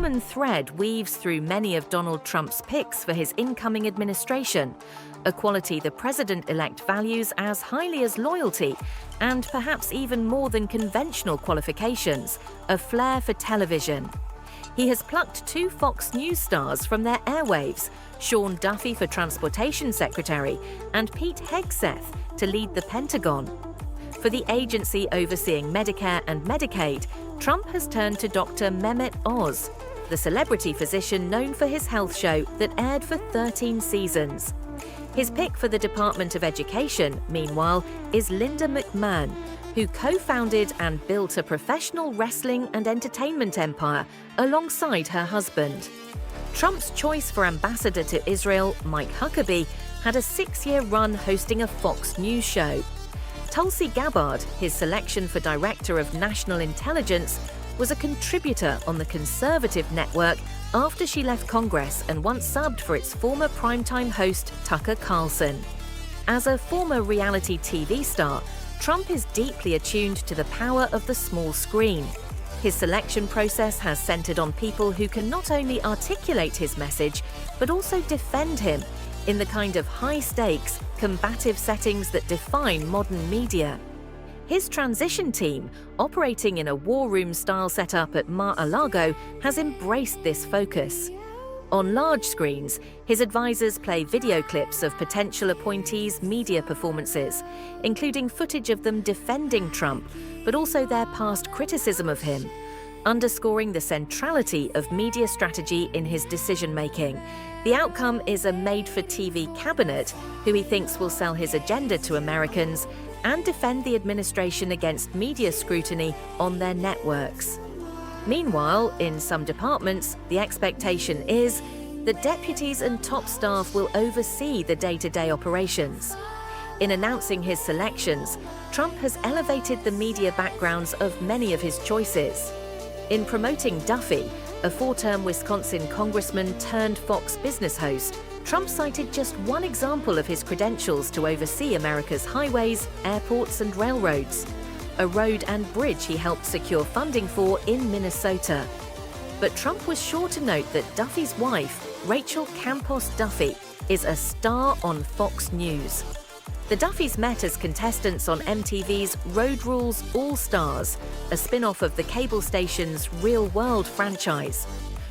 common thread weaves through many of Donald Trump's picks for his incoming administration, a quality the president-elect values as highly as loyalty, and perhaps even more than conventional qualifications, a flair for television. He has plucked 2 Fox News stars from their airwaves, Sean Duffy for Transportation Secretary and Pete Hegseth to lead the Pentagon. For the agency overseeing Medicare and Medicaid, Trump has turned to Dr. Mehmet Oz, the celebrity physician known for his health show that aired for 13 seasons. His pick for the Department of Education, meanwhile, is Linda McMahon, who co-founded and built a professional wrestling and entertainment empire alongside her husband. Trump's choice for ambassador to Israel, Mike Huckabee, had a 6-year run hosting a Fox News show. Tulsi Gabbard, his selection for Director of National Intelligence, was a contributor on the conservative network after she left Congress and once subbed for its former primetime host Tucker Carlson. As a former reality TV star, Trump is deeply attuned to the power of the small screen. His selection process has centered on people who can not only articulate his message, but also defend him in the kind of high-stakes, combative settings that define modern media. His transition team, operating in a war room-style setup at Mar-a-Lago, has embraced this focus. On large screens, his advisors play video clips of potential appointees' media performances, including footage of them defending Trump, but also their past criticism of him, underscoring the centrality of media strategy in his decision-making. The outcome is a made-for-TV cabinet who he thinks will sell his agenda to Americans and defend the administration against media scrutiny on their networks. Meanwhile, in some departments, the expectation is that deputies and top staff will oversee the day-to-day operations. In announcing his selections, Trump has elevated the media backgrounds of many of his choices. In promoting Duffy, a 4-term Wisconsin congressman turned Fox Business host, Trump cited just one example of his credentials to oversee America's highways, airports, and railroads, a road and bridge he helped secure funding for in Minnesota. But Trump was sure to note that Duffy's wife, Rachel Campos Duffy, is a star on Fox News. The Duffys met as contestants on MTV's Road Rules All-Stars, a spin-off of the cable station's Real World franchise.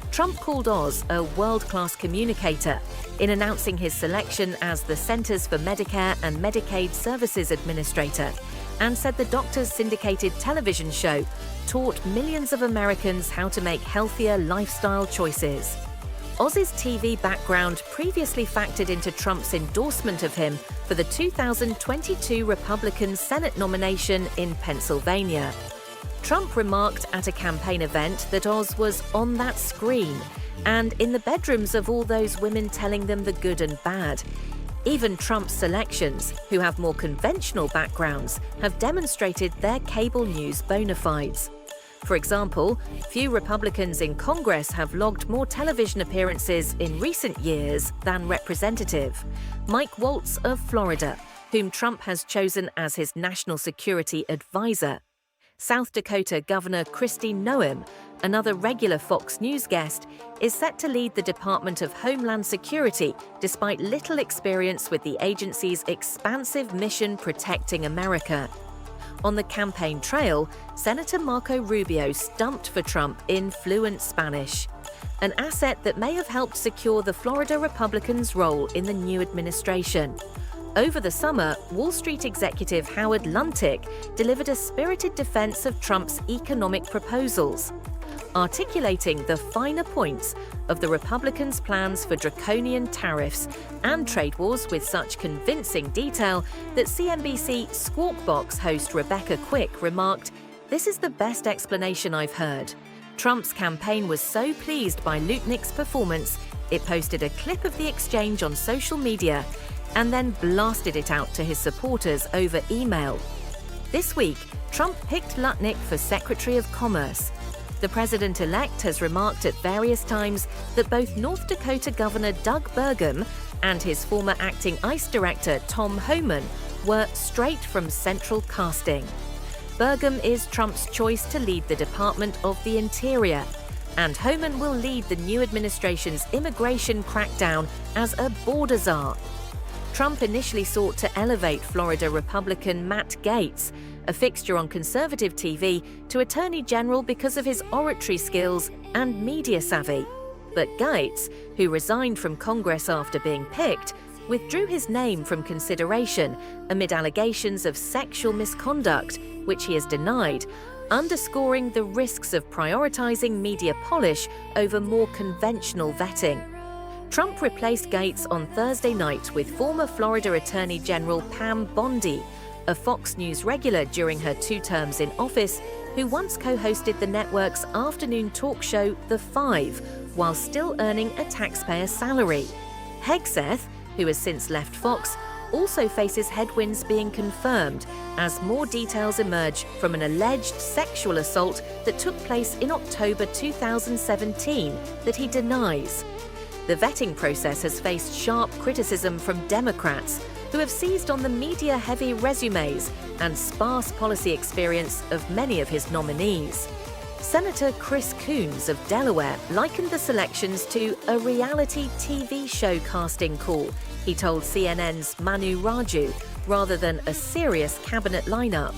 Trump called Oz a world-class communicator in announcing his selection as the Centers for Medicare and Medicaid Services Administrator, and said the doctor's syndicated television show taught millions of Americans how to make healthier lifestyle choices. Oz's TV background previously factored into Trump's endorsement of him for the 2022 Republican Senate nomination in Pennsylvania. Trump remarked at a campaign event that Oz was on that screen and in the bedrooms of all those women telling them the good and bad. Even Trump's selections, who have more conventional backgrounds, have demonstrated their cable news bona fides. For example, few Republicans in Congress have logged more television appearances in recent years than Representative Mike Waltz of Florida, whom Trump has chosen as his national security advisor. South Dakota Governor Kristi Noem, another regular Fox News guest, is set to lead the Department of Homeland Security despite little experience with the agency's expansive mission protecting America. On the campaign trail, Senator Marco Rubio stumped for Trump in fluent Spanish, an asset that may have helped secure the Florida Republicans' role in the new administration. Over the summer, Wall Street executive Howard Lutnick delivered a spirited defense of Trump's economic proposals, articulating the finer points of the Republicans' plans for draconian tariffs and trade wars with such convincing detail that CNBC Squawk Box host Rebecca Quick remarked, "This is the best explanation I've heard." Trump's campaign was so pleased by Lutnick's performance, it posted a clip of the exchange on social media and then blasted it out to his supporters over email. This week, Trump picked Lutnick for Secretary of Commerce. The president-elect has remarked at various times that both North Dakota Governor Doug Burgum and his former acting ICE director Tom Homan were straight from central casting. Burgum is Trump's choice to lead the Department of the Interior, And Homan will lead the new administration's immigration crackdown as a border czar. Trump initially sought to elevate Florida Republican Matt Gaetz, a fixture on conservative TV, to Attorney General because of his oratory skills and media savvy. But Gaetz, who resigned from Congress after being picked, withdrew his name from consideration amid allegations of sexual misconduct, which he has denied, underscoring the risks of prioritizing media polish over more conventional vetting. Trump replaced Gaetz on Thursday night with former Florida Attorney General Pam Bondi, a Fox News regular during her 2 terms in office, who once co-hosted the network's afternoon talk show The Five, while still earning a taxpayer salary. Hegseth, who has since left Fox, also faces headwinds being confirmed as more details emerge from an alleged sexual assault that took place in October 2017 that he denies. The vetting process has faced sharp criticism from Democrats, who have seized on the media-heavy resumes and sparse policy experience of many of his nominees. Senator Chris Coons of Delaware likened the selections to a reality TV show casting call, he told CNN's Manu Raju, rather than a serious cabinet lineup.